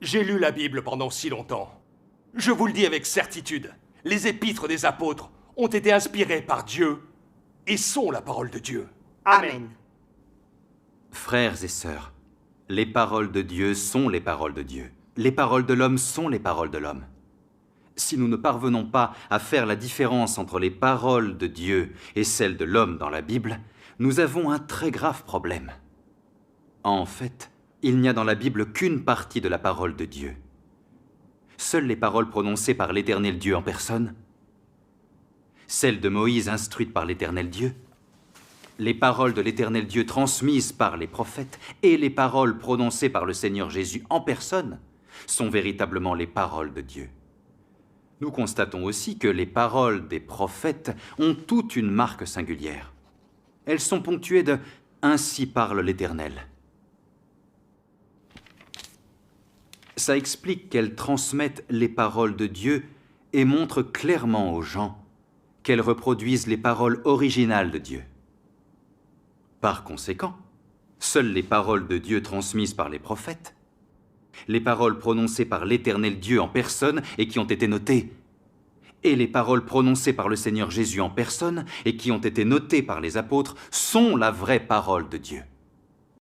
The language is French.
J'ai lu la Bible pendant si longtemps. Je vous le dis avec certitude, les épîtres des apôtres ont été inspirés par Dieu et sont la parole de Dieu. Amen. Frères et sœurs, les paroles de Dieu sont les paroles de Dieu. Les paroles de l'homme sont les paroles de l'homme. Si nous ne parvenons pas à faire la différence entre les paroles de Dieu et celles de l'homme dans la Bible, nous avons un très grave problème. En fait, il n'y a dans la Bible qu'une partie de la parole de Dieu. Seules les paroles prononcées par l'Éternel Dieu en personne, celles de Moïse instruites par l'Éternel Dieu, les paroles de l'Éternel Dieu transmises par les prophètes et les paroles prononcées par le Seigneur Jésus en personne sont véritablement les paroles de Dieu. Nous constatons aussi que les paroles des prophètes ont toute une marque singulière. Elles sont ponctuées de « Ainsi parle l'Éternel ». Ça explique qu'elles transmettent les paroles de Dieu et montrent clairement aux gens qu'elles reproduisent les paroles originales de Dieu. Par conséquent, seules les paroles de Dieu transmises par les prophètes, les paroles prononcées par l'Éternel Dieu en personne et qui ont été notées, et les paroles prononcées par le Seigneur Jésus en personne et qui ont été notées par les apôtres sont la vraie parole de Dieu.